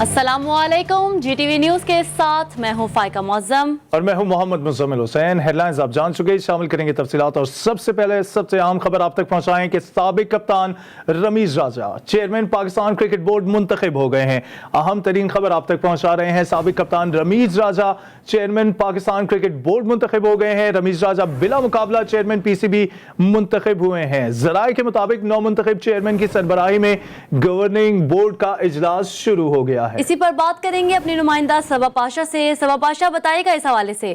अस्सलाम वालेकुम, GTV news के साथ मैं हूँ फाइका मुअज़्ज़म और मैं हूँ मोहम्मद मुज़म्मिल हुसैन। हेडलाइंस आप जान चुके, शामिल करेंगे तफसीलात और सबसे पहले सबसे अहम खबर आप तक पहुँचाएं कि साबिक कप्तान रमीज़ राजा चेयरमैन पाकिस्तान क्रिकेट बोर्ड मुंतखब हो गए हैं। अहम तरीन खबर आप तक पहुँचा रहे हैं, साबिक कप्तान रमीज़ राजा चेयरमैन पाकिस्तान क्रिकेट बोर्ड मुंतखब हो गए हैं। रमीज़ राजा बिला मुकाबला चेयरमैन PCB मुंतखब हुए हैं। ज़राए के मुताबिक नौ मुंतखब चेयरमैन की सरबराही में गवर्निंग बोर्ड का इजलास शुरू हो गया है। इसी पर बात करेंगे अपनी नुमाइंदा सबा पाशा से। सबा पाशा, बताइएगा इस हवाले से।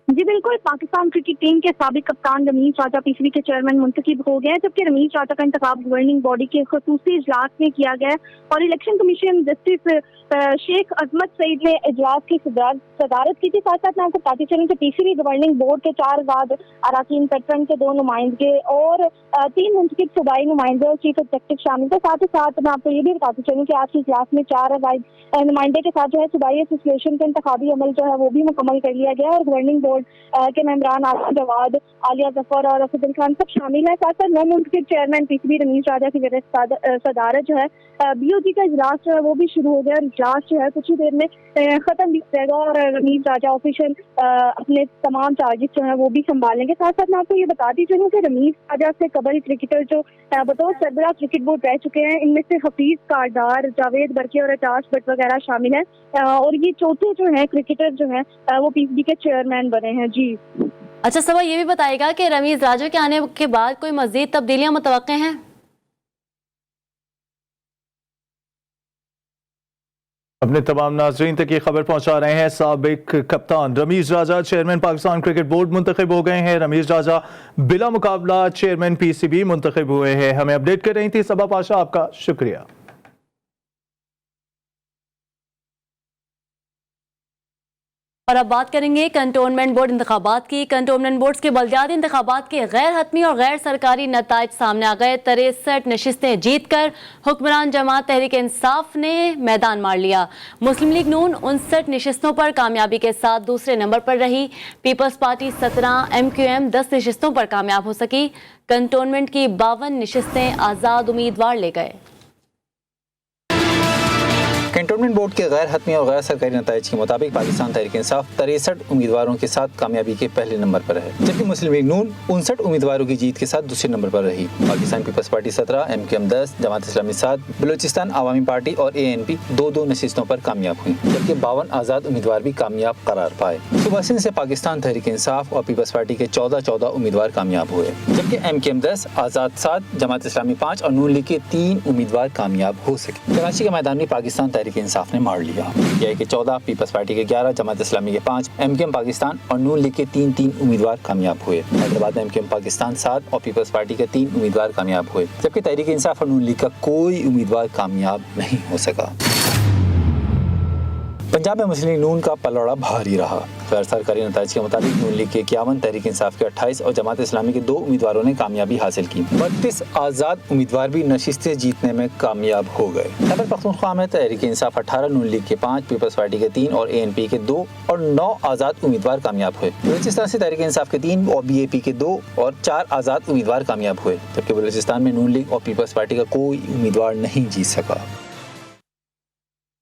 जी बिल्कुल, पाकिस्तान क्रिकेट टीम के साबिक कप्तान रमीज़ राजा PCB के चेयरमैन मुंतखब हो गए, जबकि रमीज़ राजा का इंतखाब गवर्निंग बॉडी के खसूसी इजलास में किया गया और इलेक्शन कमीशन जस्टिस शेख अजमत सईद ने इजलास की सदारत की थी। साथ साथ मैं आपको बताती चलूं कि PCB गवर्निंग बोर्ड के 4 आज़ाद अरकान पेट्रन के 2 नुमाइंदे और 3 मुंतखब सूबाई नुमाइंदे और चीफ एग्जीक्यूटिव शामिल थे। साथ ही साथ मैं आपको ये भी बताती चलूं कि आज की इजलास में 4 आज़ाद नुमाइंदे के साथ जो है सूबाई एसोसिएशन का इंतखाबी अमल जो है वो भी मुकम्मल कर लिया गया और गवर्निंग बोर्ड के मेंबरान आसिफ जवाद, आलिया जफर और असदुल खान सब शामिल है। साथ साथ 9 मुंतखब चेयरमैन PCB रमीज़ राजा की सदारत जो है BOG का इजलास जो है वो भी शुरू हो गया और इजलास जो है कुछ ही देर में खत्म भी हो जाएगा और रमीज़ राजा ऑफिशियल अपने तमाम चार्जेस जो है वो भी संभालेंगे। साथ साथ मैं आपको ये बताती चलूं कि रमीज़ राजा से कबल क्रिकेटर जो बतौर सरबराह क्रिकेट बोर्ड रह चुके हैं, इनमें से हफीज कारदार, जावेद बरके और अटाश भट्ट वगैरह शामिल है और ये चौथे जो है क्रिकेटर जो है वो PCB के चेयरमैन बने हैं। जी अच्छा सबा, ये भी बताइएगा कि रमीज़ राजा के आने के बाद कोई मज़ीद तब्दीलियां मुतवक्के हैं? अपने तमाम नाज़रीन तक ये खबर पहुंचा रहे हैं, साबिक कप्तान रमीज़ राजा चेयरमैन पाकिस्तान क्रिकेट बोर्ड मुंतखब हो गए हैं। रमीज़ राजा बिला मुकाबला चेयरमैन PCB मुंतखब हुए हैं। हमें अपडेट कर रही थी सबा पाशा, आपका शुक्रिया। और अब बात करेंगे कंटोनमेंट बोर्ड इंतखाबात की। कंटोनमेंट बोर्ड के बल्दियाती इंतखाबात के गैर हतमी और गैर सरकारी नताइज सामने आ गए। 63 नशिस्तें जीत कर हुक्मरान जमात तहरीक इंसाफ ने मैदान मार लिया। मुस्लिम लीग नून 59 नशिस्तों पर कामयाबी के साथ दूसरे नंबर पर रही। पीपल्स पार्टी 17, MQM 10 नशिस्तों पर कामयाब हो सकी। कंटोनमेंट की 52 नशिस्तें आज़ाद उम्मीदवार ले गए। कंटोनमेंट बोर्ड के गैर हतमी और गैर सरकारी नताइज के मुताबिक पाकिस्तान तहरीक इंसाफ 63 उम्मीदवारों के साथ कामयाबी के पहले नंबर पर है, जबकि मुस्लिम लीग नून 59 उम्मीदवारों की जीत के साथ दूसरे नंबर पर रही। Pakistan peoples party 17, MQM 10, Jamaat Islami 7, Balochistan Awami party और ANP 2-2 नशिस्तों पर कामयाब हुई, जबकि 52 आज़ाद उम्मीदवार भी कामयाब करार पाए। सूबा सिंध से पाकिस्तान तहरीक इंसाफ और पीपल्स पार्टी के 14 उम्मीदवार कामयाब हुए, जबकि MQM 10, आज़ाद 7, जमात इस्लामी 5 और नून लीग के 3 उम्मीदवार कामयाब हो सके। कराची के मैदान में पाकिस्तान तहरीक इंसाफ ने मार लिया। यह कि 14, पीपल्स पार्टी के 11, जमात इस्लामी के 5, MQM पाकिस्तान और नून लीग के 3 उम्मीदवार कामयाब हुए। हैदराबाद में MQM पाकिस्तान 7 और पीपल्स पार्टी के 3 उम्मीदवार कामयाब हुए, जबकि तहरीक इंसाफ और नून लीग का कोई उम्मीदवार कामयाब नहीं हो सका। पंजाब में मुस्लिम लीग नून का पलड़ा भारी रहा। गैर सरकारी नताइज के मुताबिक नून लीग के 51, तहरीक इंसाफ के 28 और जमात इस्लामी के 2 उम्मीदवारों ने कामयाबी हासिल की। 32 आज़ाद उम्मीदवार भी नशिस्तें जीतने में कामयाब हो गए। खैबर पख्तूनख्वा में तहरीक इंसाफ 18, नून लीग के 5, पीपल्स पार्टी के 3 और ANP के 2 और 9 आज़ाद उम्मीदवार कामयाब हुए। बलूचिस्तान से तहरीक इंसाफ के 3 और BAP के 2 और 4 आज़ाद उम्मीदवार कामयाब हुए, जबकि बलूचिस्तान में नून लीग और पीपल्स पार्टी का कोई उम्मीदवार नहीं जीत सका।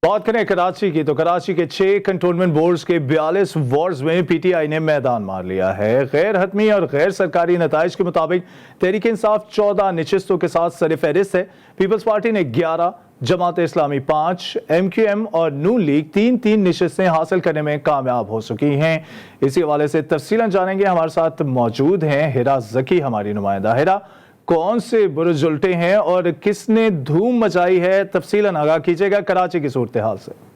बात करें कराची की, तो कराची के 6 कंटोनमेंट बोर्ड्स के 42 वार्ड्स में PTI ने मैदान मार लिया है। गैर हतमी और गैर सरकारी नताइज के मुताबिक तहरीक इंसाफ 14 नशिस्तों के साथ सरफहरिस्त है। पीपल्स पार्टी ने 11, जमात इस्लामी 5, MQM और नून लीग 3 नशिस्तें हासिल करने में कामयाब हो चुकी हैं। इसी हवाले से तफसीलन जानेंगे, हमारे साथ मौजूद हैं हिरा जकी, हमारी नुमाइंदा। हिरा, कौन से बुरुज उल्टे हैं और किसने धूम मचाई है, तफसीलन आगाह कीजिएगा कराची की सूरत हाल से।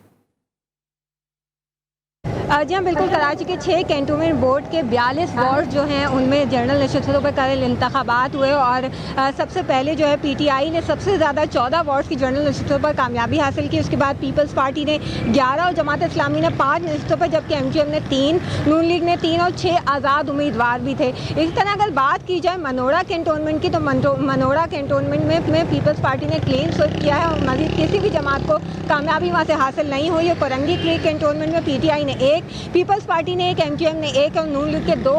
जी हाँ बिल्कुल, कराची के 6 कैंटोनमेंट बोर्ड के 42 वार्ड जो हैं उनमें जनरल नशिस्तों पर कल इंतखाबात हुए और सबसे पहले जो है PTI ने सबसे ज़्यादा 14 वार्ड की जनरल नशिस्तों पर कामयाबी हासिल की। उसके बाद पीपल्स पार्टी ने 11 और जमात इस्लामी ने 5 नशिस्तों पर, जबकि MQM ने 3, नून लीग ने 3 और 6 आज़ाद उम्मीदवार भी थे। इसी तरह अगर बात की जाए मनोड़ा कैंटोनमेंट की, तो मनोड़ा कैंटोनमेंट में पीपल्स पार्टी ने क्लीन स्वीप किया है और मज़ीद किसी भी जमात को कामयाबी वहाँ से हासिल नहीं हुई है। कोरंगी क्रीक कैंटोनमेंट में PTI ने 1, एक, पीपल्स पार्टी ने एक, MQM ने एक और नून लीग के 2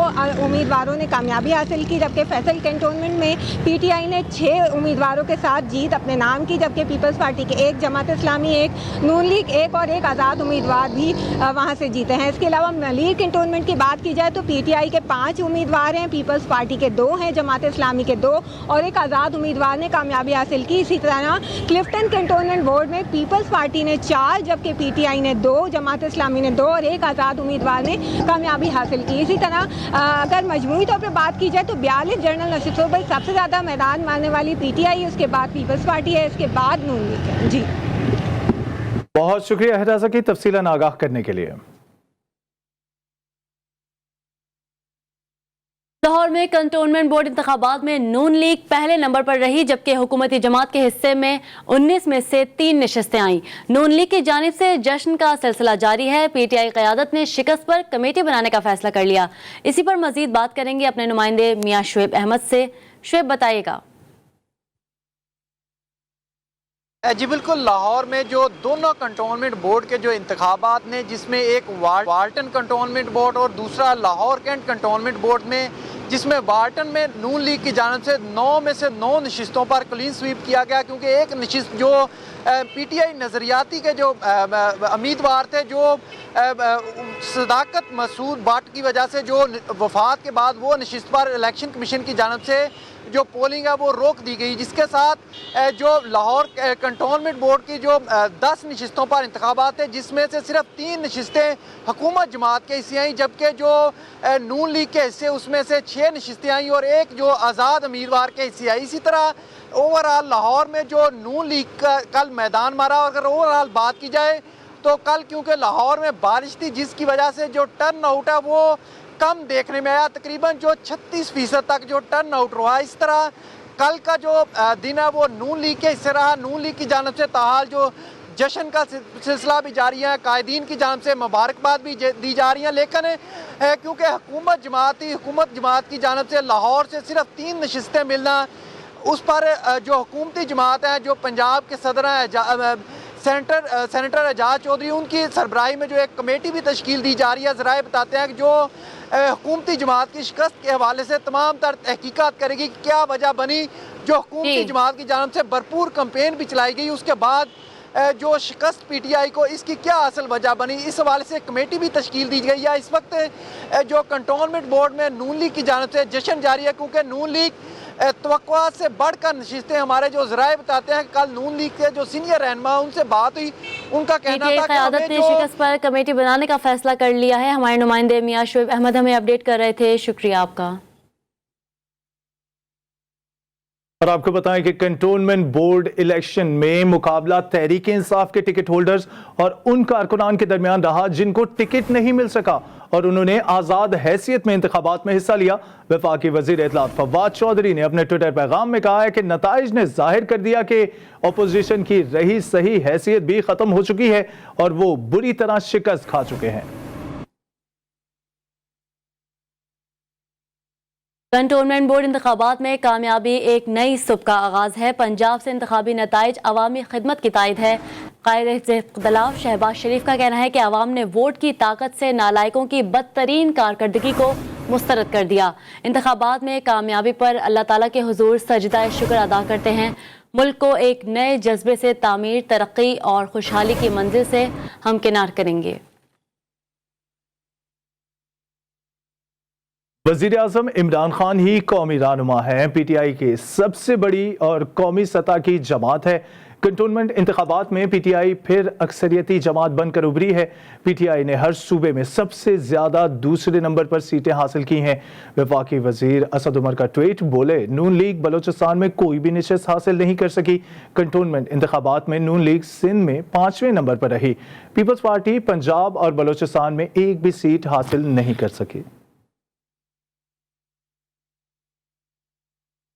उम्मीदवारों ने कामयाबी हासिल की, जबकि फैसल कैंटोनमेंट में PTI ने 6 उम्मीदवारों के साथ जीत अपने नाम की, जबकि पीपल्स पार्टी के 1, जमात इस्लामी 1, नून लीग 1 और 1 आज़ाद उम्मीदवार भी वहाँ से जीते हैं। इसके अलावा मलीर कैंटोनमेंट की बात की जाए तो PTI के 5 उम्मीदवार हैं, पीपल्स पार्टी के 2 हैं, जमात इस्लामी के 2 और 1 आज़ाद उम्मीदवार ने कामयाबी हासिल की। इसी तरह क्लिफ्टन कैंटोनमेंट बोर्ड में पीपल्स पार्टी ने 4, जबकि PTI ने 2, जमात इस्लामी ने 2 और 1 आज़ाद उम्मीदवार ने कामयाबी हासिल की। इसी तरह अगर मजमूई तौर पर बात की जाए तो 42 जनरल नशिस्तों पर सबसे ज़्यादा मैदान मारने वाली PTI, उसके बाद पीपल्स पार्टी है, इसके बाद नून लीग है। जी बहुत शुक्रिया हिराजा की तफसीलन आगाह करने के लिए। लाहौर में कंटोनमेंट बोर्ड इंतखाबात में नून लीग पहले नंबर पर रही, जबकि हुकूमती जमात के हिस्से में 19 में से 3 नशस्तें आईं। नून लीग की जानिब से जश्न का सिलसिला जारी है। PTI क़यादत ने शिकस्त पर कमेटी बनाने का फैसला कर लिया। इसी पर मजीद बात करेंगे अपने नुमाइंदे मियां शुएब अहमद से। शुएब बताइएगा। जी बिल्कुल, लाहौर में जो दोनों कंटोनमेंट बोर्ड के जो इंतखाबात ने, जिसमें एक वाल्टन कंटोनमेंट बोर्ड और दूसरा लाहौर कैंट कंटोनमेंट बोर्ड में, जिसमें वाल्टन में नून लीग की जानिब से 9 में से 9 नशिस्तों पर क्लीन स्वीप किया गया, क्योंकि एक नशिस्त जो PTI नज़रियाती के जो उम्मीदवार थे, जो सदाकत मसूद बाट की वजह से जो वफात के बाद वो नशिस्त पर इलेक्शन कमीशन की जानिब से जो पोलिंग है वो रोक दी गई, जिसके साथ जो लाहौर कंटोनमेंट बोर्ड की जो 10 नशिस्तों पर इंतखाबात थे, जिसमें से सिर्फ 3 नशिस्तें हुकूमत जमात के हिस्से आईं, जबकि जो नून लीग के हिस्से उसमें से 6 नशिस्तें आईं और 1 जो आज़ाद उम्मीदवार के हिस्से आई। इसी तरह ओवरऑल लाहौर में जो नून लीग का कल मैदान मारा, और अगर ओवरऑल बात की जाए तो कल क्योंकि लाहौर में बारिश थी, जिसकी वजह से जो टर्न आउट है वो कम देखने में आया, तकरीबन जो 36% तक जो टर्न आउट रहा। इस तरह कल का जो दिन है वो नून लीग के हिस्से रहा। नून लीग की जानिब से ताहाल जो जश्न का सिलसिला भी जारी है, कायदीन की जानिब से मुबारकबाद भी दी जा रही है, लेकिन क्योंकि हुकूमत जमात की जानिब से लाहौर से सिर्फ 3 नशिस्तें मिलना, उस पर जो हुकूमती जमात है, जो पंजाब के सदर हैं सेनेटर एजाज चौधरी, उनकी सरबराही में जो एक कमेटी भी तश्कील दी जा रही है। ज़राए बताते हैं कि जो हुकूमती जमात की शिकस्त के हवाले से तमाम तर तहकीकात करेगी कि क्या वजह बनी। जो हुकूमती जमात की जानिब से भरपूर कैंपेन भी चलाई गई, उसके बाद जो शिकस्त PTI को, इसकी क्या असल वजह बनी, इस हवाले से कमेटी भी तश्कील दी गई है। इस वक्त जो कंटोनमेंट बोर्ड में नून लीग की जानिब से जश्न जारी है, क्योंकि नून लीग तवक्कुआत से बढ़कर नशिस्तें, हमारे जो ज़राए बताते हैं कल नून लीग के जो सीनियर रहनुमा उनसे बात हुई, उनका कहना था कि क़यादत ने शिकस्त पर कमेटी बनाने का फैसला कर लिया है। हमारे नुमाइंदे मियां शुएब अहमद हमें अपडेट कर रहे थे, शुक्रिया आपका। और आपको बताएं कि कंटोनमेंट बोर्ड इलेक्शन में मुकाबला तहरीक इंसाफ के टिकट होल्डर्स और उन कारकुनान के दरमियान रहा जिनको टिकट नहीं मिल सका और उन्होंने आज़ाद हैसियत में इंतखाबात में हिस्सा लिया। वफाकी वज़ीर इत्तलात फवाद चौधरी ने अपने ट्विटर पैगाम में कहा है कि नताइज ने जाहिर कर दिया कि अपोजिशन की रही सही हैसियत भी खत्म हो चुकी है और वो बुरी तरह शिकस्त खा चुके हैं। कंटोनमेंट बोर्ड इंतखाबात में कामयाबी एक नई सुबह का आगाज़ है। पंजाब से इंतखाबी नताइज अवामी खिदमत की तायद है। कायद इख्तिलाफ शहबाज शरीफ का कहना है कि अवाम ने वोट की ताकत से नालायकों की बदतरीन कारकर्दगी को मुस्तरद कर दिया। इंतखाबात में कामयाबी पर अल्लाह ताला के हुजूर सजदा शुक्र अदा करते हैं। मुल्क को एक नए जज्बे से तामीर, तरक्की और खुशहाली की मंजिल से हमकिनार करेंगे। वज़ीर आज़म इमरान खान ही कौमी रहनुमा हैं। PTI की सबसे बड़ी और कौमी सतह की जमात है। कंटोनमेंट इंतखाबात में PTI फिर अक्सरियती जमात बनकर उभरी है। PTI ने हर सूबे में सबसे ज़्यादा दूसरे नंबर पर सीटें हासिल की हैं। वफाकी वज़ीर असद उमर का ट्वीट, बोले नून लीग बलोचिस्तान में कोई भी नशिस्त हासिल नहीं कर सकी। कंटोनमेंट इंतखाबात में नून लीग सिंध में 5वें नंबर पर रही। पीपल्स पार्टी पंजाब और बलोचिस्तान में एक भी सीट हासिल नहीं कर सकी।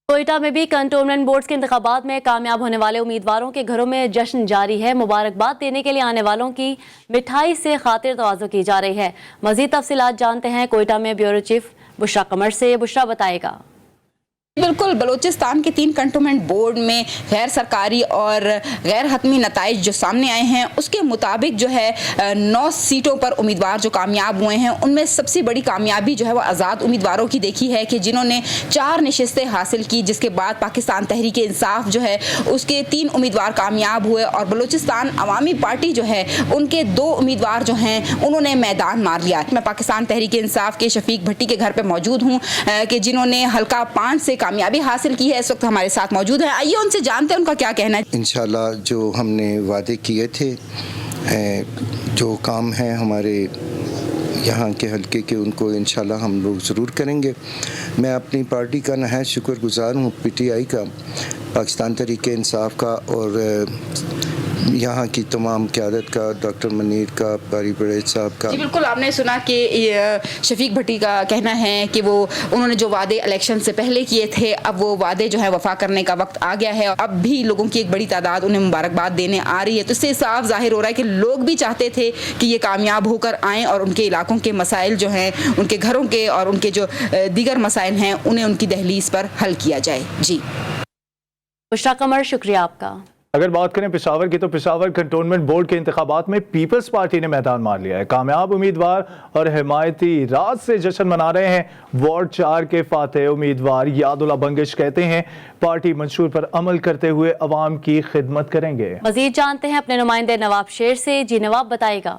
कोयटा में भी कंटोनमेंट बोर्ड्स के इंतखाबात में कामयाब होने वाले उम्मीदवारों के घरों में जश्न जारी है। मुबारकबाद देने के लिए आने वालों की मिठाई से खातिर तवाज़ो की जा रही है। मज़ीद तफसीलात जानते हैं कोयटा में ब्यूरो चीफ बुशरा कमर से। बुशरा बताएगा। बिल्कुल, बलूचिस्तान के 3 कंटोनमेंट बोर्ड में गैर सरकारी और गैर हतमी नताइज जो सामने आए हैं उसके मुताबिक जो है 9 सीटों पर उम्मीदवार जो कामयाब हुए हैं उनमें सबसे बड़ी कामयाबी जो है वो आज़ाद उम्मीदवारों की देखी है कि जिन्होंने 4 नशिस्तें हासिल की, जिसके बाद पाकिस्तान तहरीक इंसाफ जो है उसके 3 उम्मीदवार कामयाब हुए और बलूचिस्तान अवामी पार्टी जो है उनके 2 उम्मीदवार जो हैं उन्होंने मैदान मार लिया। मैं पाकिस्तान तहरीक इंसाफ के शफीक भट्टी के घर पर मौजूद हूँ कि जिन्होंने हल्का 5 से कामयाबी हासिल की है, इस वक्त हमारे साथ मौजूद है। आइए उनसे जानते हैं उनका क्या कहना है। इंशाल्लाह जो हमने वादे किए थे, जो काम है हमारे यहाँ के हल्के के, उनको इंशाल्लाह हम लोग ज़रूर करेंगे। मैं अपनी पार्टी का नहायत शुक्रगुज़ार हूँ, PTI का, पाकिस्तान तहरीक इंसाफ का और यहाँ की तमाम क़यादत का, डॉक्टर मनीर का, कारी परेज साहब का। जी बिल्कुल, आपने सुना कि शफीक भट्टी का कहना है कि उन्होंने जो वादे इलेक्शन से पहले किए थे अब वो वादे जो है वफा करने का वक्त आ गया है। अब भी लोगों की एक बड़ी तादाद उन्हें मुबारकबाद देने आ रही है, तो इससे साफ जाहिर हो रहा है कि लोग भी चाहते थे कि ये कामयाब होकर आएँ और उनके इलाकों के मसाइल जो हैं, उनके घरों के और उनके जो दीगर मसाइल हैं उन्हें उनकी दहलीज पर हल किया जाए। जी बुशरा कमर, शुक्रिया आपका। अगर बात करें पेशावर की तो पेशावर कंटोनमेंट बोर्ड के इंतखाबात में पीपल्स पार्टी ने मैदान मार लिया है। कामयाब उम्मीदवार और हिमायती रात से जश्न मना रहे हैं। वार्ड 4 के फातेह उम्मीदवार यादुल्ला बंगश कहते हैं पार्टी मंशूर पर अमल करते हुए अवाम की खिदमत करेंगे। मजीद जानते हैं अपने नुमाइंदे नवाब शेर से। जी नवाब, बताएगा।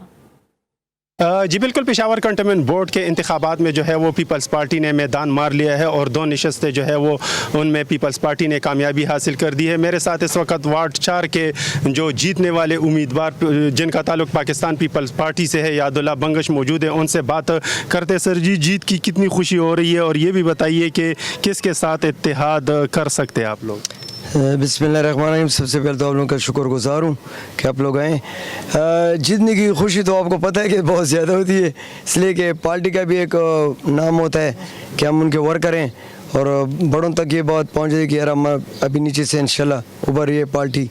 जी बिल्कुल, पेशावर कंटोनमेंट बोर्ड के इंतखाबात में जो है वो पीपल्स पार्टी ने मैदान मार लिया है और 2 नशस्तें जो है वो उनमें पीपल्स पार्टी ने कामयाबी हासिल कर दी है। मेरे साथ इस वक्त वार्ड 4 के जो जीतने वाले उम्मीदवार जिनका ताल्लुक पाकिस्तान पीपल्स पार्टी से है, यादुल्ला बंगश मौजूद है। उनसे बात करते। सर जी, जीत की कितनी खुशी हो रही है और ये भी बताइए कि किसके साथ इत्तेहाद कर सकते हैं आप लोग? बिस्मिल्लाहिर्रहमानिर्रहीम। सबसे पहले तो आप लोगों का शुक्रगुज़ार हूँ कि आप लोग आए। जीतने की खुशी तो आपको पता है कि बहुत ज़्यादा होती है, इसलिए कि पार्टी का भी एक नाम होता है कि हम उनके वर्कर हैं और बड़ों तक ये बात पहुँच जाए कि यार हम अभी नीचे से इंशाल्लाह उभर रही है पार्टी।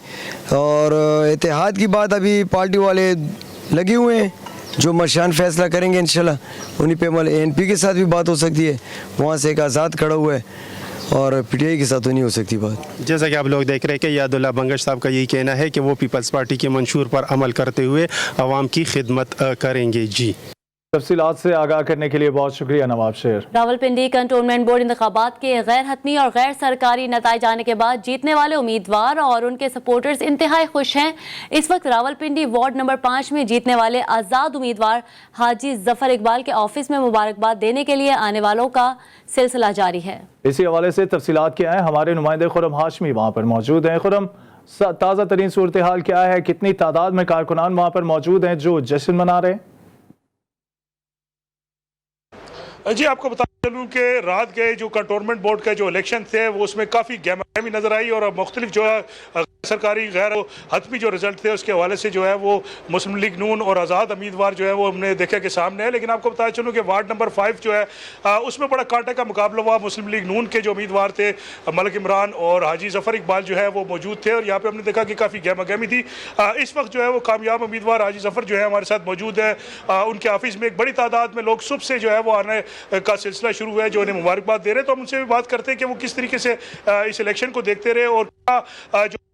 और इत्तेहाद की बात अभी पार्टी वाले लगे हुए हैं, जो मशान फैसला करेंगे इंशाल्लाह उन्हीं पे अमल। ANP के साथ भी बात हो सकती है, वहाँ से एक आज़ाद खड़ा हुआ है, और PTI के साथ तो नहीं हो सकती बात। जैसा कि आप लोग देख रहे हैं कि यादुल्ला बंगश साहब का यही कहना है कि वो पीपल्स पार्टी के मंशूर पर अमल करते हुए आवाम की खिदमत करेंगे। जी, तफसीलात से आगाह करने के लिए बहुत शुक्रिया नवाब शेर। रावलपिंडी कंटोनमेंट बोर्ड इंतखाबात के गैर हतमी और गैर सरकारी नताइज आने के बाद जीतने वाले उम्मीदवार और उनके सपोर्टर्स इंतहाई खुश हैं। इस वक्त रावलपिंडी वार्ड नंबर 5 में जीतने वाले आज़ाद उम्मीदवार हाजी जफर इकबाल के ऑफिस में मुबारकबाद देने के लिए आने वालों का सिलसिला जारी है। इसी हवाले से तफसीलात क्या है, हमारे नुमाइंदे खुरम हाशमी वहाँ पर मौजूद हैं। खुरम, ताज़ा तरीन सूरत हाल क्या है? कितनी तादाद में कारकुनान वहाँ पर मौजूद हैं जो जश्न मना रहे हैं? जी, आपको बता चलूँ कि रात के जो कंटोनमेंट बोर्ड के जो इलेक्शन थे वो उसमें काफ़ी गहमागहमी नज़र आई और मुख्तलिफ जो है सरकारी गैर हतमी जो रिजल्ट थे उसके हवाले से जो है वो मुस्लिम लीग नून और आज़ाद उम्मीदवार जो है वो हमने देखा कि सामने है। लेकिन आपको बता चलूँ कि वार्ड नंबर 5 जो है उसमें बड़ा कांटे का मुकाबला हुआ। मुस्लिम लीग नून के जो उम्मीदवार थे मलिक इमरान और हाजी जफर इकबाल जो है वो मौजूद थे और यहाँ पर हमने देखा कि काफ़ी गहमागहमी थी। इस वक्त जो है वो कामयाब उम्मीदवार हाजी जफर जो है हमारे साथ मौजूद है। उनके ऑफिस में एक बड़ी तादाद में लोग सुबह से जो है वो आने का सिलसिला शुरू हुआ है जो उन्हें मुबारकबाद दे रहे हैं। तो हम उनसे भी बात करते हैं कि वो किस तरीके से इस इलेक्शन को देखते रहे और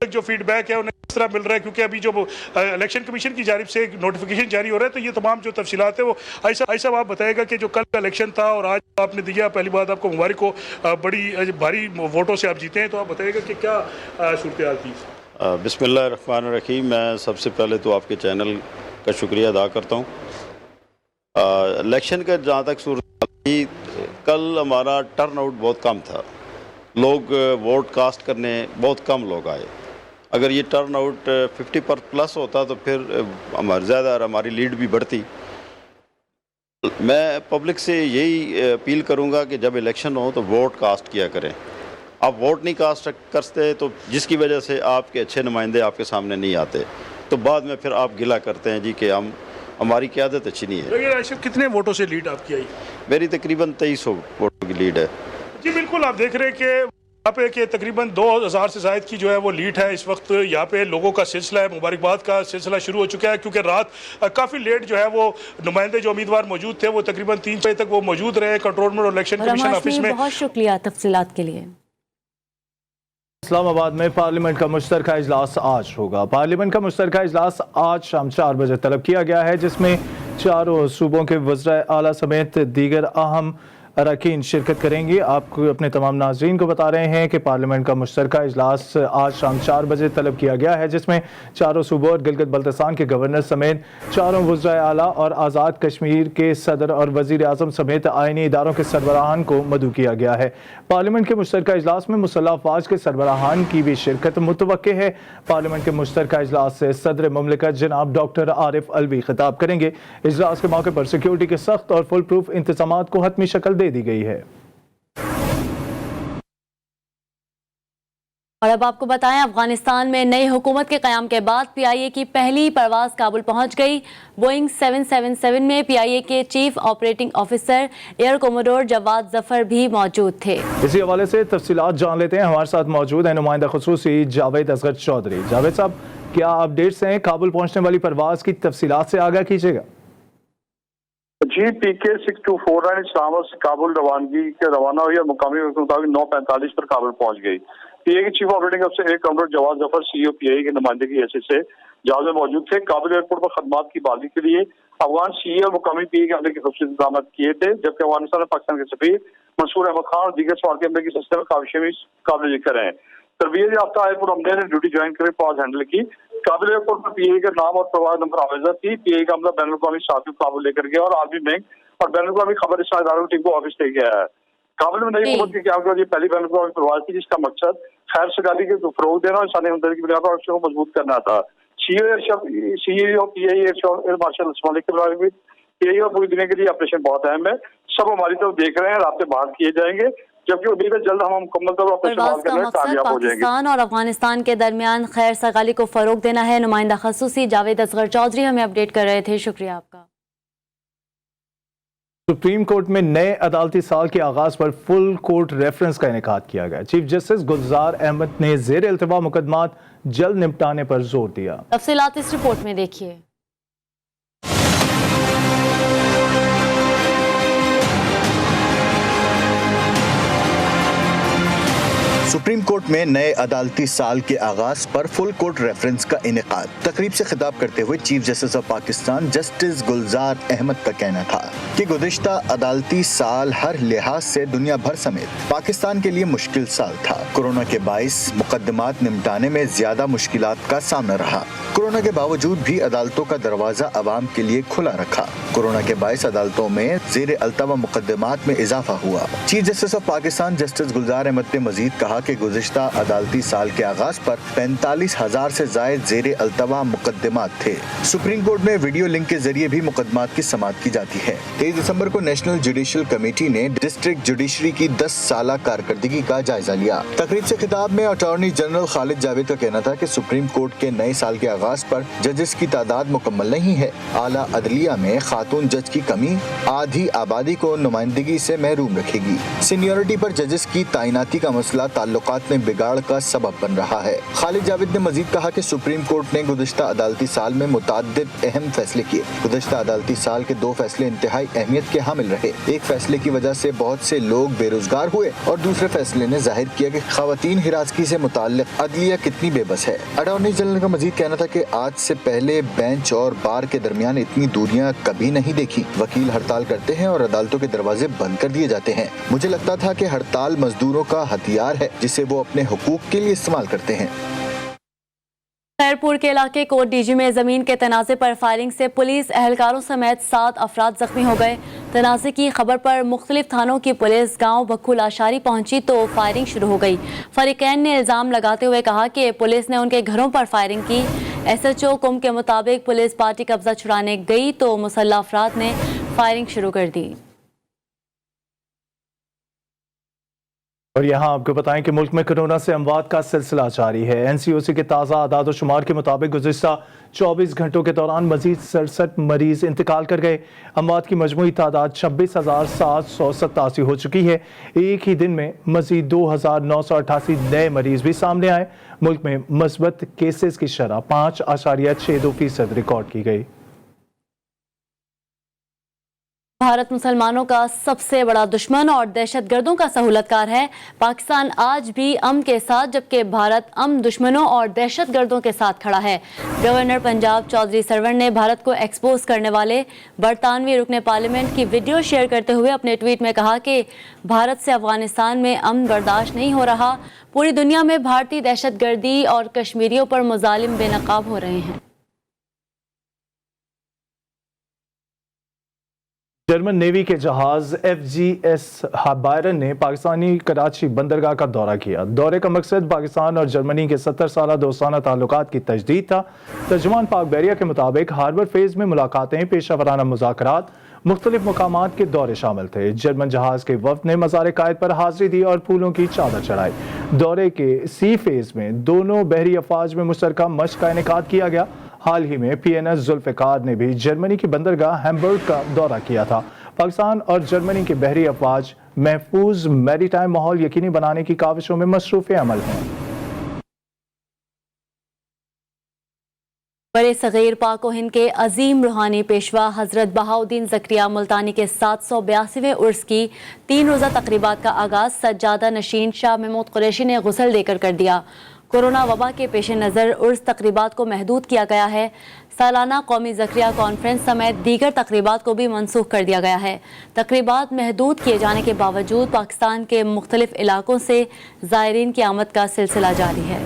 जो फीडबैक है उन्हें किस तरह मिल रहा है, क्योंकि अभी जो इलेक्शन कमीशन की जानिब से एक नोटिफिकेशन जारी हो रहा है। तो ये तमाम जो तफसीलात है वो ऐसा आप बताएगा कि जो कल का इलेक्शन था और आज आपने दिया, पहली बात आपको मुबारक हो, बड़ी भारी वोटों से आप जीते हैं, तो आप बताइएगा कि क्या सूरत हाल थी? बिस्मिल्लाहिर्रहमानिर्रहीम। मैं सबसे पहले तो आपके चैनल का शुक्रिया अदा करता हूँ। इलेक्शन का जहाँ तक सूरत कल हमारा टर्नआउट बहुत कम था, लोग वोट कास्ट करने बहुत कम लोग आए। अगर ये टर्नआउट 50+ होता तो फिर हमारी लीड भी बढ़ती। मैं पब्लिक से यही अपील करूंगा कि जब इलेक्शन हो तो वोट कास्ट किया करें। आप वोट नहीं कास्ट करते तो जिसकी वजह से आपके अच्छे नुमाइंदे आपके सामने नहीं आते, तो बाद में फिर आप गिला करते हैं जी कि हमारी क़यादत अच्छी नहीं है। तो कितने वोटों से लीड आपकी आई? मेरी तकरीबन 2300 वोटों की लीड है। जी बिल्कुल, आप देख रहे हैं कि यहाँ पे कि तकरीबन 2000 से ज़ायद की जो है वो लीड है। इस वक्त यहाँ पे लोगों का सिलसिला है, मुबारकबाद का सिलसिला शुरू हो चुका है, क्योंकि रात काफ़ी लेट जो है वो नुमाइंदे जो उम्मीदवार मौजूद थे वो तकरीबन 3 बजे तक वो मौजूद रहे कंट्रोलमेंट और इलेक्शन कमीशन ऑफिस में। बहुत शुक्रिया तफसीलात के लिए। اسلام آباد میں پارلیمنٹ کا مشترکہ اجلاس آج ہوگا۔ پارلیمنٹ کا مشترکہ اجلاس آج شام 4 بجے طلب کیا گیا ہے، جس میں چاروں صوبوں کے وزرائے اعلیٰ سمیت دیگر اہم اراکین شرکت کریں گے۔ آپ کو اپنے تمام ناظرین کو بتا رہے ہیں کہ پارلیمنٹ کا مشترکہ اجلاس آج شام 4 بجے طلب کیا گیا ہے، جس میں چاروں صوبوں اور گلگت بلتستان کے گورنر سمیت چاروں وزرائے اعلیٰ اور آزاد کشمیر کے صدر اور وزیر اعظم سمیت آئینی اداروں کے سربراہان کو مدعو کیا گیا ہے۔ پارلیمنٹ کے مشترکہ اجلاس میں مسلح افواج کے سربراہان کی بھی شرکت متوقع ہے۔ پارلیمنٹ کے مشترکہ اجلاس سے صدر مملکت جناب ڈاکٹر عارف الوی خطاب کریں گے۔ اجلاس کے موقع پر سیکیورٹی کے سخت اور فل پروف انتظامات کو حتمی شکل دے دی گئی ہے۔ اور اب آپ کو بتائیں، افغانستان میں نئی حکومت کے قیام کے بعد پی آئی اے کی پہلی پرواز کابل پہنچ گئی۔ بوئنگ 777 میں پی آئی اے کے چیف آپریٹنگ آفیسر ایئر کوموڈور جواد ظفر بھی موجود تھے۔ اسی حوالے سے تفصیلات جان لیتے ہیں۔ ہمارے ساتھ موجود ہیں نمائندہ خصوصی جاوید اصغر چودھری۔ جاوید صاحب، کیا اپڈیٹس ہیں؟ کابل پہنچنے والی پرواز کی تفصیلات سے آگاہ کیجیے گا۔ جی، پی کے 6249 اسلام آباد سے کابل روانگی کے روانہ ہوئی اور مقامی وقت کے مطابق 9:45 پر کابل پہنچ گئی۔ پی اے کے چیف آپریٹنگ افسر ایئر کمڈور جواد ظفر سی او پی اے کے نمائندگی حیثیت سے جہاز میں موجود تھے۔ کابل ایئرپورٹ پر خدمات کی بحالی کے لیے افغان سی اے اور مقامی پی اے کے عملے کے خصوصی انتظامات کیے تھے، جبکہ افغانستان میں پاکستان کے سفیر منصور احمد خان اور دیگر سفارتی عملے کی سلسلے میں کاوشیں قابل ذکر ہیں۔ تربیت یافتہ ایئرپورٹ عملے نے ڈیوٹی جوائن کر پرواز ہینڈل کی۔ کابل ایئرپورٹ پر پی اے کا نام اور پرواز نمبر آویزہ تھی۔ پی اے کا عملہ بین الاقوامی صحافیوں کو کابل لے کر گیا اور عالمی بینک اور بین الاقوامی خبر رساں اداروں کی ٹیم کو آفس لے گیا ہے۔ کابل میں نئی حکومت کے قیام کے بعد یہ پہلی بین الاقوامی پرواز تھی، جس کا مقصد خیر سگالی کے فروغ دینا اور انسانی ہمدردی کی بنیاد پر آفس کو مضبوط کرنا تھا۔ سی او پی اے ایئر مارشل عثمان کے مطابق پی اے اور پوری دنیا کے لیے آپریشن بہت اہم ہے۔ سب ہماری طرف دیکھ رہے ہیں، رابطے بحال کیے جائیں گے، جبکہ امید ہے جلد ہم مکمل طور پر آپریشن بحال کرنے میں کامیاب ہو جائیں گے۔ پاکستان اور افغانستان کے درمیان خیر سگالی کو فروغ دینا ہے۔ نمائندہ خصوصی جاوید اصغر چودھری ہمیں اپڈیٹ کر رہے تھے، شکریہ آپ کا۔ سپریم کورٹ میں نئے عدالتی سال کے آغاز پر فل کورٹ ریفرنس کا انعقاد کیا گیا۔ چیف جسٹس گلزار احمد نے زیر التوا مقدمات جلد نمٹانے پر زور دیا۔ تفصیلات اس رپورٹ میں دیکھیے۔ سپریم کورٹ میں نئے عدالتی سال کے آغاز پر فل کورٹ ریفرنس کا انعقاد۔ تقریب سے خطاب کرتے ہوئے chief justice of Pakistan justice Gulzar Ahmed کا کہنا تھا کہ گزشتہ عدالتی سال ہر لحاظ سے دنیا بھر سمیت پاکستان کے لیے مشکل سال تھا۔ کورونا کے باعث مقدمات نمٹانے میں زیادہ مشکلات کا سامنا رہا۔ کورونا کے باوجود بھی عدالتوں کا دروازہ عوام کے لیے کھلا رکھا۔ کورونا کے باعث عدالتوں میں زیر التوا مقدمات میں اضافہ ہوا۔ Chief justice of Pakistan justice Gulzar Ahmed نے مزید کہا کہ گزشتہ عدالتی سال کے آغاز پر 45,000 سے زائد زیر التوا مقدمات تھے۔ سپریم کورٹ میں ویڈیو لنک کے ذریعے بھی مقدمات کی سماعت کی جاتی ہے۔ 23 دسمبر کو نیشنل جوڈیشل کمیٹی نے ڈسٹرکٹ جوڈیشری کی 10 سالہ کارکردگی کا جائزہ لیا۔ تقریب سے خطاب میں اٹارنی جنرل خالد جاوید کا کہنا تھا کہ سپریم کورٹ کے نئے سال کے آغاز پر ججز کی تعداد مکمل نہیں ہے۔ اعلیٰ عدلیہ میں خاتون جج کی کمی آدھی آبادی کو نمائندگی سے محروم رکھے گی۔ سینیورٹی پر ججز کی تعیناتی کا مسئلہ تعلقات میں بگاڑ کا سبب بن رہا ہے۔ خالد جاوید نے مزید کہا کہ سپریم کورٹ نے گزشتہ عدالتی سال میں متعدد اہم فیصلے کیے۔ گزشتہ عدالتی سال کے 2 فیصلے انتہائی اہمیت کے حامل رہے۔ ایک فیصلے کی وجہ سے بہت سے لوگ بے روزگار ہوئے اور دوسرے فیصلے نے ظاہر کیا کہ خواتین ہراسگی سے متعلق عدلیہ کتنی بے بس ہے۔ اٹارنی جنرل کا مزید کہنا تھا کہ آج سے پہلے بینچ اور بار کے درمیان اتنی دوریاں کبھی نہیں دیکھی۔ وکیل ہڑتال کرتے ہیں اور عدالتوں کے دروازے بند کر دیے جاتے ہیں۔ مجھے لگتا تھا کہ ہڑتال مزدوروں کا ہتھیار ہے جسے وہ اپنے حقوق کے لیے استعمال کرتے ہیں۔ خیرپور کے علاقے کوٹ ڈی جی میں زمین کے تنازع پر فائرنگ سے پولیس اہلکاروں سمیت 7 افراد زخمی ہو گئے۔ تنازع کی خبر پر مختلف تھانوں کی پولیس گاؤں بکھو لاشاری پہنچی تو فائرنگ شروع ہو گئی۔ فریقین نے الزام لگاتے ہوئے کہا کہ پولیس نے ان کے گھروں پر فائرنگ کی۔ ایس ایچ او کم کے مطابق پولیس پارٹی قبضہ چھڑانے گئی تو مسلح افراد نے فائرنگ شروع کر دی۔ اور یہاں آپ کو بتائیں کہ ملک میں کورونا سے اموات کا سلسلہ جاری ہے۔ این سی او سی کے تازہ اعداد و شمار کے مطابق گزشتہ 24 گھنٹوں کے دوران مزید 67 مریض انتقال کر گئے۔ اموات کی مجموعی تعداد 26,787 ہو چکی ہے۔ ایک ہی دن میں مزید 2,988 نئے مریض بھی سامنے آئے۔ ملک میں مثبت کیسز کی شرح 5.62% ریکارڈ کی گئی۔ भारत मुसलमानों का सबसे बड़ा दुश्मन और दहशतगर्दों का सहूलतकार है। पाकिस्तान आज भी अमन के साथ, जबकि भारत अमन दुश्मनों और दहशतगर्दों के साथ खड़ा है। गवर्नर पंजाब चौधरी सरवण ने भारत को एक्सपोज करने वाले बरतानवी रुकने पार्लियामेंट की वीडियो शेयर करते हुए अपने ट्वीट में कहा कि भारत से अफगानिस्तान में अमन बर्दाश्त नहीं हो रहा। पूरी दुनिया में भारतीय दहशतगर्दी और कश्मीरियों पर मुजालिम बेनकाब हो रहे हैं। जर्मन नेवी के जहाज FGS बायरन ने पाकिस्तानी कराची बंदरगाह का दौरा किया। दौरे का मकसद पाकिस्तान और जर्मनी के 70 साला दोस्ताना ताल्लुकात की तजदीद था। तर्जुमान पाक बहरिया के मुताबिक हार्बर फेज में मुलाकातें, पेशा वराना मुज़ाकरात, मुख्तलिफ मुकामात के दौरे शामिल थे। जर्मन जहाज के वफ्द ने मज़ार कायद पर हाजिरी दी और फूलों की चादर चढ़ाई। दौरे के सी फेज में दोनों बहरी अफवाज में मुश्तरका मशक का इनेकाद किया गया। हाल ही में PNS जुल्फ़िकार ने भी जर्मनी की बंदरगाह हैम्बर्ग का दौरा किया था। पाकिस्तान और जर्मनी के बहरी अफवाज महफूज मैरीटाइम माहौल यकीनी बनाने की काविशों में मसरूफ़ अमल हैं। बड़े सगीर पाक हिंद के अजीम रूहानी पेशवा हज़रत बहाउद्दीन ज़करिया मुल्तानी के 782वें उर्स की 3 रोज़ा तकरीबात का आगाज़ सज्जादा नशीन शाह महमूद कुरैशी ने गुस्ल देकर कर दिया। कोरोना वबा के पेश नज़र उर्स तकरीबात को महदूद किया गया है। सालाना कौमी ज़करिया कॉन्फ्रेंस समेत दीगर तकरीबात को भी मनसूख कर दिया गया है। तकरीबात महदूद किए जाने के बावजूद पाकिस्तान के मुख्तलिफ इलाकों से ज़ायरीन की आमद का सिलसिला जारी है।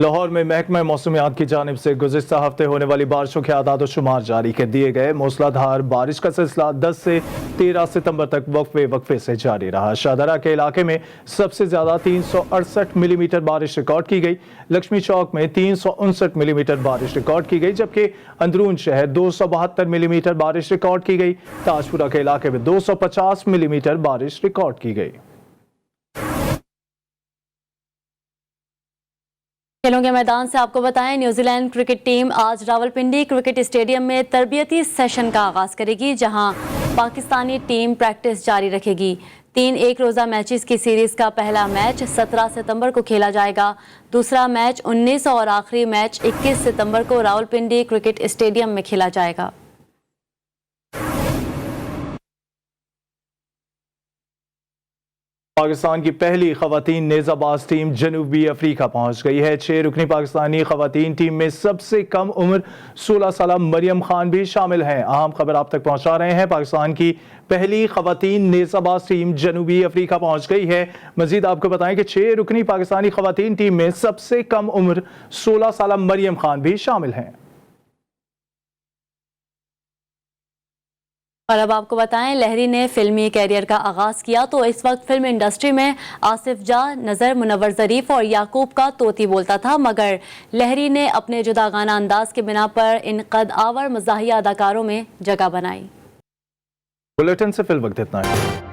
लाहौर में महकमा मौसमियात की जानिब से गुज़िश्ता हफ्ते होने वाली बारिशों के आदाद और शुमार जारी कर दिए गए। मूसलाधार बारिश का सिलसिला 10 से 13 सितंबर तक वक्फे से जारी रहा। शाहदरा के इलाके में सबसे ज़्यादा 368 मिलीमीटर बारिश रिकॉर्ड की गई। लक्ष्मी चौक में 359 मिलीमीटर बारिश रिकॉर्ड की गई, जबकि अंदरून शहर 272 मिलीमीटर बारिश रिकॉर्ड की गई। ताजपुरा के इलाके में 250 मिलीमीटर बारिश रिकॉर्ड की गई। खेलों के मैदान से आपको बताएं, न्यूजीलैंड क्रिकेट टीम आज रावलपिंडी क्रिकेट स्टेडियम में तरबियती सेशन का आगाज करेगी, जहां पाकिस्तानी टीम प्रैक्टिस जारी रखेगी। 3 एक रोज़ा मैचेस की सीरीज का पहला मैच 17 सितंबर को खेला जाएगा। दूसरा मैच 19 और आखिरी मैच 21 सितंबर को रावलपिंडी क्रिकेट स्टेडियम में खेला जाएगा। पाकिस्तान की पहली खवातीन नेज़ाबाज टीम जनूबी अफ्रीका पहुंच गई है। 6 रुकनी पाकिस्तानी खवातीन टीम में सबसे कम उम्र 16 साला मरियम खान भी शामिल हैं। अहम खबर आप तक पहुंचा रहे हैं। पाकिस्तान की पहली खवातीन नेज़ाबाज टीम जनूबी अफ्रीका पहुंच गई है। मजीद आपको बताएं कि 6 रुकनी पाकिस्तानी खवातीन टीम में सबसे कम उम्र 16 साला मरियम खान भी शामिल हैं। और अब आपको बताएं, लहरी ने फिल्मी कैरियर का आगाज़ किया तो इस वक्त फिल्म इंडस्ट्री में आसिफ जा, नज़र, मुनव्वर ज़रीफ और याकूब का तोती बोलता था, मगर लहरी ने अपने जुदागाना अंदाज के बिना पर इन कद आवर मज़ाहिया अदाकारों में जगह बनाई। बुलेटिन से फिल वक्त इतना है।